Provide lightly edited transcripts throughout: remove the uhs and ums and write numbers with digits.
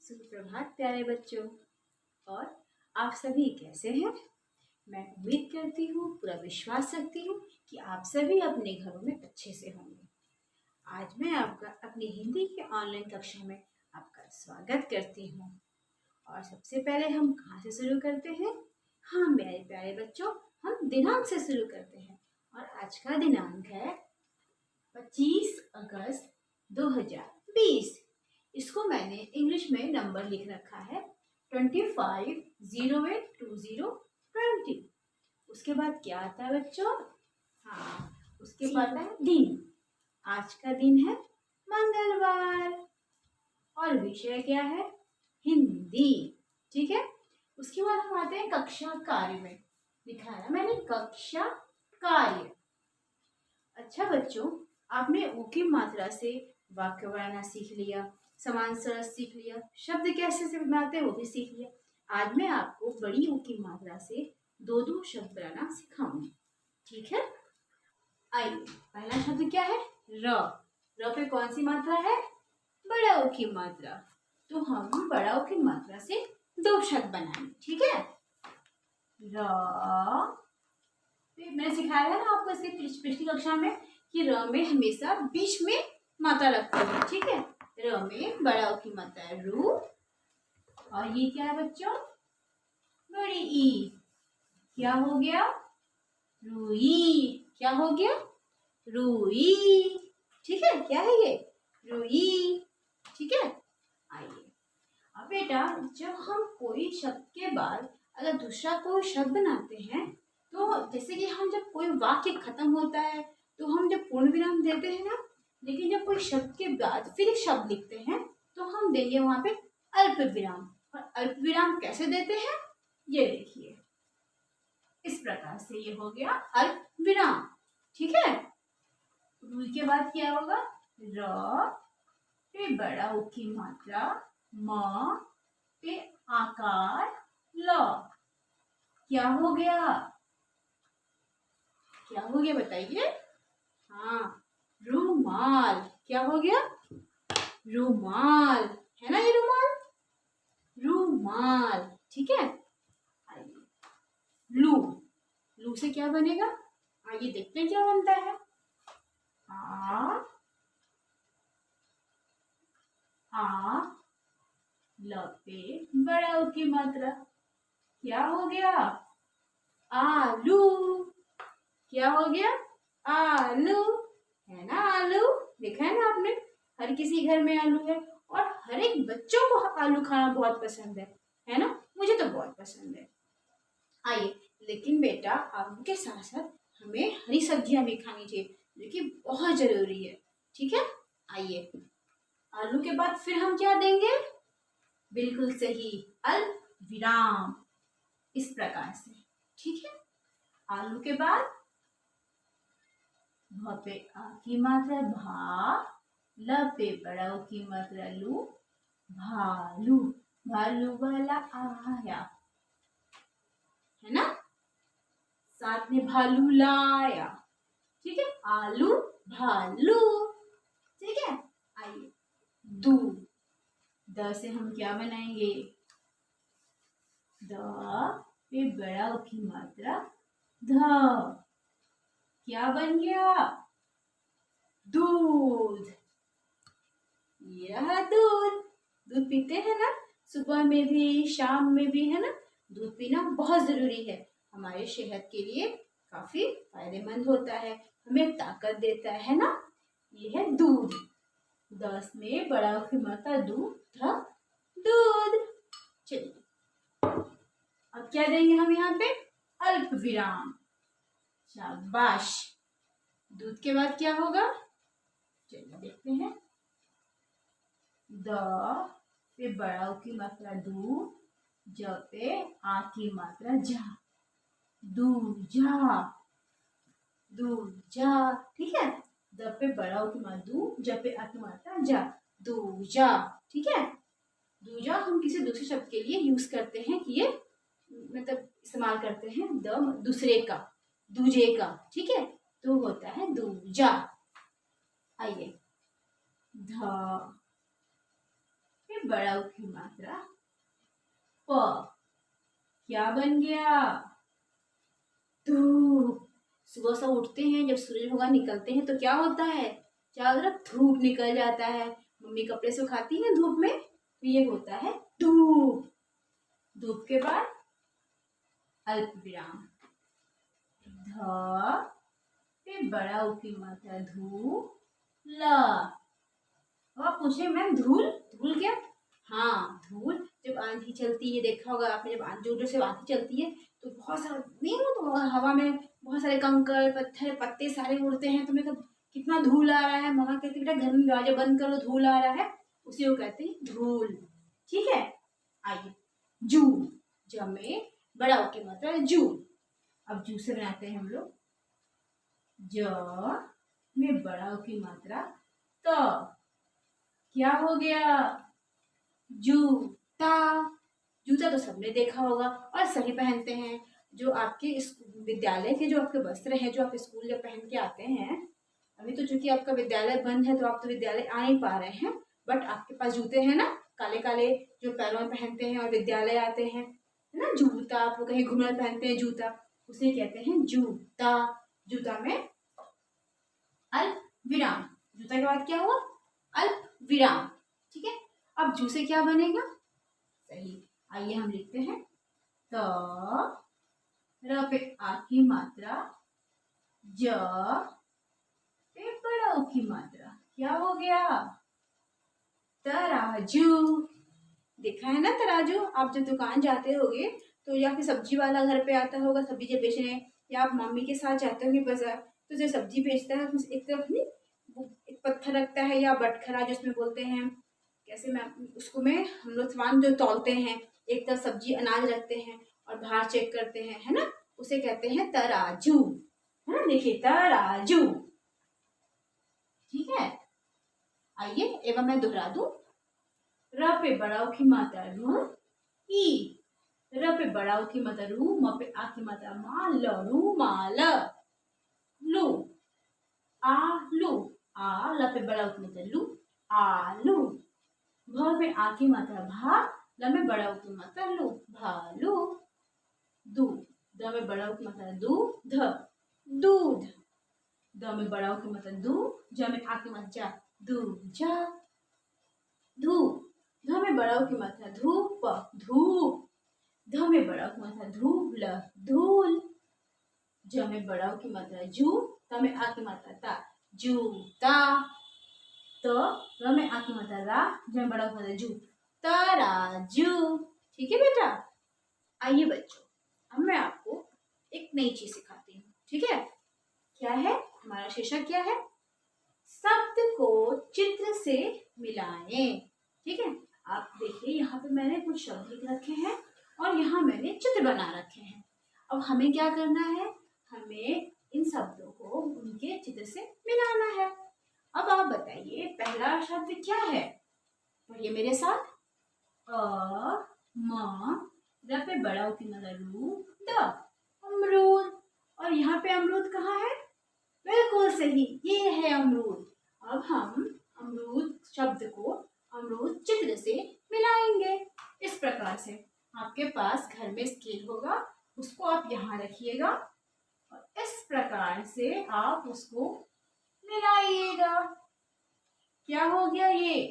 सुप्रभात प्यारे बच्चों। और आप सभी कैसे हैं? मैं उम्मीद करती हूँ, पूरा विश्वास रखती हूँ कि आप सभी अपने घरों में अच्छे से होंगे। आज मैं आपका अपनी हिंदी की ऑनलाइन कक्षा में आपका स्वागत करती हूँ। और सबसे पहले हम कहाँ से शुरू करते हैं? हाँ मेरे प्यारे बच्चों, हम दिनांक से शुरू करते हैं। और आज का दिनांक है 25 अगस्त 2020। इसको मैंने इंग्लिश में नंबर लिख रखा है 25/08/2020। उसके बाद क्या आता है बच्चों? हाँ, उसके बाद है दिन। आज का दिन है मंगलवार। और विषय क्या है? हिंदी। ठीक है। उसके बाद हम आते हैं कक्षा कार्य में। लिखा है मैंने कक्षा कार्य। अच्छा बच्चों, आपने ऊ की मात्रा से वाक्य बनाना सीख लिया, समान सरस सीख लिया, शब्द कैसे से बनाते हैं वो भी सीख लिया। आज मैं आपको बड़ी ऊ की मात्रा से दो शब्द बनाना सिखाऊंगी। ठीक है। आइए, पहला शब्द क्या है? र। र पे कौन सी मात्रा है? बड़ा ऊ की मात्रा। तो हम बड़ा ऊ की मात्रा से दो शब्द बनाएंगे। ठीक है। र। मैंने सिखाया है ना आपको इसके पिछली कक्षा में कि र में हमेशा बीच में मात्रा रखते हैं। ठीक है। र में बड़ा ऊ की मात्रा है रू। और ये क्या है बच्चों? बड़ी ई। क्या हो गया? रुई। क्या हो गया? रुई। ठीक है। क्या है ये? रुई। ठीक है। आइए, अब बेटा, जब हम कोई शब्द के बाद अगर दूसरा कोई शब्द बनाते हैं, तो जैसे कि हम जब कोई वाक्य खत्म होता है तो हम जब पूर्ण विराम देते हैं ना, लेकिन जब कोई शब्द के बाद फिर एक शब्द लिखते हैं तो हम देंगे वहां पे अल्प विराम। और अल्प विराम कैसे देते हैं? ये देखिए, इस प्रकार से ये हो गया अल्प विराम। ठीक है। रुई के बाद क्या होगा? र पे बड़ा ऊ की मात्रा म पे आकार ल। क्या हो गया? क्या हो गया बताइए? हाँ, रुमाल। क्या हो गया? रुमाल। है ना ये रुमाल? रुमाल। ठीक है। आइए, लू। लू से क्या बनेगा? आइए देखते हैं क्या बनता है। आ ल पे बड़ा ऊ की मात्रा। क्या हो गया? आलू। क्या हो गया? आलू। है ना आलू? देखा है ना आपने? हर किसी घर में आलू है और हर एक बच्चों को आलू खाना बहुत पसंद है ना? मुझे तो बहुत पसंद है। आइए, लेकिन बेटा आलू के साथ साथ हमें हरी सब्जियां भी खानी चाहिए, जो कि बहुत जरूरी है। ठीक है। आइए, आलू के बाद फिर हम क्या देंगे? बिल्कुल सही, अल्प विराम। इस प्रकार से। ठीक है। आलू के बाद भ पे आ की मात्रा भा, ल पे बड़ा ऊ की मात्रा लू, भालू। भालू वाला आया, है ना? साथ में भालू लाया। ठीक है। आलू भालू। ठीक है। आइए, दूध। द से हम क्या बनाएंगे? द पे बड़ा ऊ की मात्रा ध। क्या बन गया? दूध। यह दूध। दूध पीते हैं ना, सुबह में भी शाम में भी, है ना? दूध पीना बहुत जरूरी है, हमारे सेहत के लिए काफी फायदेमंद होता है, हमें ताकत देता है ना? ये है दूध। 10 में बड़ा की मात्रा दूध। दूध। चलिए, अब क्या देंगे हम यहाँ पे? अल्प विराम। शाबाश। दूध के बाद क्या होगा? चलिए देखते हैं। द पे बड़ा ऊ की मात्रा दू, ज पे आ की मात्रा जा, दूजा। दूजा। ठीक है। द पे बड़ा ऊ की मात्रा दू, ज पे आ की मात्रा जा, दूजा। ठीक है। दूजा हम किसी दूसरे शब्द के लिए यूज करते हैं कि ये मतलब इस्तेमाल करते हैं द दूसरे का, दूजे का। ठीक है। तो होता है दूजा। आइए, ध बड़ा ऊ की मात्रा प, क्या बन गया? धूप। सुबह सब उठते हैं, जब सूरज भगवान निकलते हैं तो क्या होता है? चारों तरफ धूप निकल जाता है। मम्मी कपड़े सुखाती है धूप में, तो ये होता है धूप। धूप के बाद अल्प विराम, ध पे बड़ा ऊ की मात्रा धू ल। अब आप पूछे मैम धूल, धूल क्या? हाँ, धूल जब आंधी चलती है, देखा होगा आपने, जब जोर जोर से आंधी चलती है तो बहुत सारा नहीं हो, तो हवा में बहुत सारे कंकड़ पत्थर पत्ते सारे उड़ते हैं, तो मैं कब कितना धूल आ रहा है, मम्मा कहती बेटा घर में दरवाजा बंद करो धूल आ रहा है, उसी को कहते हैं धूल। ठीक है, आइए जू, जमे बड़ा ऊ की मात्रा जू। अब जू से बनाते हैं हम लोग, ज में बड़ा ऊ की मात्रा त, क्या हो गया? जूता। जूता तो सबने देखा होगा और सभी पहनते हैं। जो आपके विद्यालय के जो आपके वस्त्र हैं, जो आप स्कूल जब पहन के आते हैं, अभी तो चूंकि आपका विद्यालय बंद है तो आप तो विद्यालय आ नहीं पा रहे हैं, बट आपके पास जूते हैं ना, काले काले जो पैरों में पहनते हैं और विद्यालय आते हैं, है ना जूता। आप कहीं घूमने पहनते हैं जूता, उसे कहते हैं जूता। जूता में अल्प विराम, जूता के बाद क्या हुआ? अल्प विराम। ठीक है, अब जू से क्या बनेगा? सही, आइए हम लिखते हैं त, र पे आ की मात्रा, ज पे बड़ा ऊ की मात्रा, क्या हो गया? तराजू। देखा है ना तराजू? आप जब दुकान जाते होगे तो, या फिर सब्जी वाला घर पे आता होगा सब्जी जब बेचने, या आप मम्मी के साथ जाते होंगे बाजार, तो जो सब्जी बेचता है एक तरफ नहीं एक पत्थर रखता है या बटखरा जिसमें बोलते हैं, कैसे मैं उसको में हम लोग सामान जो तौलते हैं, एक तरफ सब्जी अनाज रखते हैं और बाहर चेक करते हैं, है ना, उसे कहते हैं तराजू। है ना, देखिए तराजू। ठीक है, आइए एवं मैं दोहरा दूं, र पे बड़ा ऊ की मात्रा रू, ई, र पे बड़ा ऊ की मात्रा रू, म पे आ की मात्रा मा, ल रू माल, लू, आलू, आ ल पे बड़ा ऊ की मात्रा लू, आलू। भ पे आ की मात्रा भा, ल में बड़ा ऊ की मात्रा लू, भालू। दूध, द में बड़ा ऊ की मात्रा दू, ध, दूध। द में बड़ा ऊ की मात्रा दू, ज में आ की मात्रा जा, दूजा। धूप, ध में बड़ा ऊ की मात्रा धूप, धूप। ध में बड़ा ऊ की मात्रा धूल, धूल। ज में बड़ा ऊ की मात्रा जू, त में आ की मात्रा ता, जूता। तो र में आ की मात्रा रा, ज में बड़ा ऊ की मात्रा जू, तराजू। ठीक है बेटा, आइए बच्चों, अब मैं आपको एक नई चीज सिखाती हूँ। ठीक है, क्या है हमारा शीर्षक? क्या है? शब्द को चित्र से मिलाएं। ठीक है, आप देखिए यहाँ पे मैंने कुछ शब्द लिख रखे हैं और यहाँ मैंने चित्र बना रखे हैं। अब हमें क्या करना है? हमें इन शब्दों को उनके चित्र से मिलाना है। अब आप बताइए पहला शब्द क्या है? पढ़िए मेरे साथ, अ म र पे बड़ा ऊ की मात्रा रू, द, अमरूद। और यहाँ पे अमरूद कहाँ है? बिल्कुल सही, ये है अमरूद। अब हम अमरूद शब्द को अमरूद चित्र से मिलाएंगे इस प्रकार से। आपके पास घर में स्केल होगा, उसको आप यहाँ रखिएगा और इस प्रकार से आप उसको मिलाइएगा। क्या हो गया? ये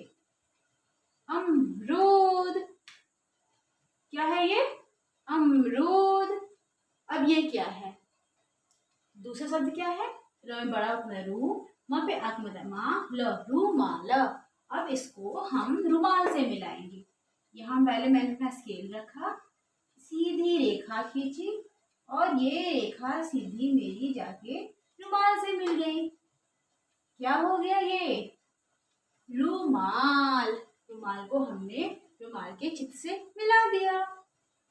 अमरूद। क्या है ये? अमरूद। अब ये क्या है? दूसरा शब्द क्या है? र में बड़ा अपना रू, म पे आ की मात्रा मा, ल, रूमाल। अब इसको हम रुमाल से मिलाएंगे। यहाँ पहले मैंने अपना स्केल रखा, सीधी रेखा खींची और ये रेखा सीधी मेरी जाके रुमाल से मिल गई। क्या हो गया? ये रुमाल। रुमाल को हमने रुमाल के चित्र से मिला दिया।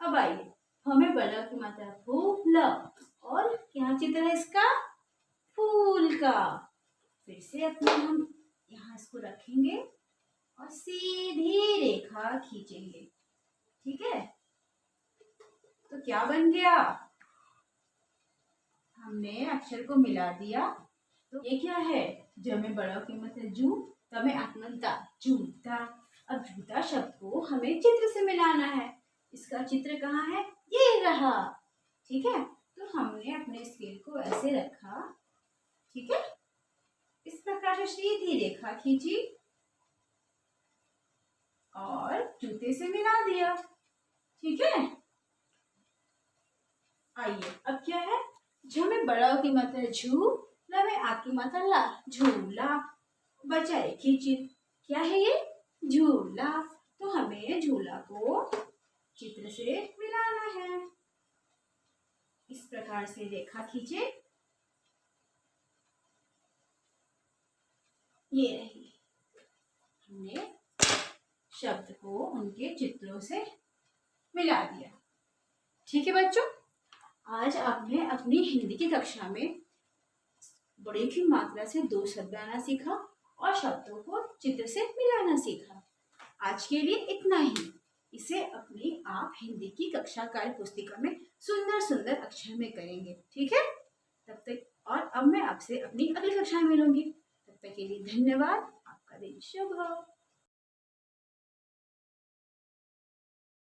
अब आइए, हमें बड़ा की मात्रा फूल और क्या चित्र है इसका? फूल का। फिर से अपने हम यहाँ इसको रखेंगे और सीधी रेखा खींचेंगे। ठीक है, तो क्या बन गया? हमने अक्षर को मिला दिया। तो ये क्या है? ज में बड़ा की मात्रा जू, त में आत्मता जूता। अब जूता शब्द को हमें चित्र से मिलाना है। इसका चित्र कहाँ है? ये रहा। ठीक है, तो हमने अपने स्केल को ऐसे रखा। ठीक है, इस प्रकार से सीधी रेखा खींची और जूते से मिला दिया। ठीक है, आइए अब क्या है? झ में बड़ा की मात्रा झू, ला में आ की मात्रा ला, झूला। बचा एक ही चित्र, क्या है ये? झूला। तो हमें झूला को चित्र से मिलाना है। इस प्रकार से रेखा खींचे, ये रही। हमने शब्द को उनके चित्रों से मिला दिया। ठीक है बच्चों, आज आपने अपनी हिंदी की कक्षा में बड़े की मात्रा से 2 शब्द आना सीखा और शब्दों को चित्र से मिलाना सीखा। आज के लिए इतना ही। इसे अपनी आप हिंदी की कक्षा कार्य पुस्तिका में सुंदर सुंदर अक्षर में करेंगे। ठीक है, तब तक। और अब मैं आपसे अपनी अगली कक्षा में मिलूंगी। तब तक के लिए धन्यवाद। आपका दिन शुभ हो।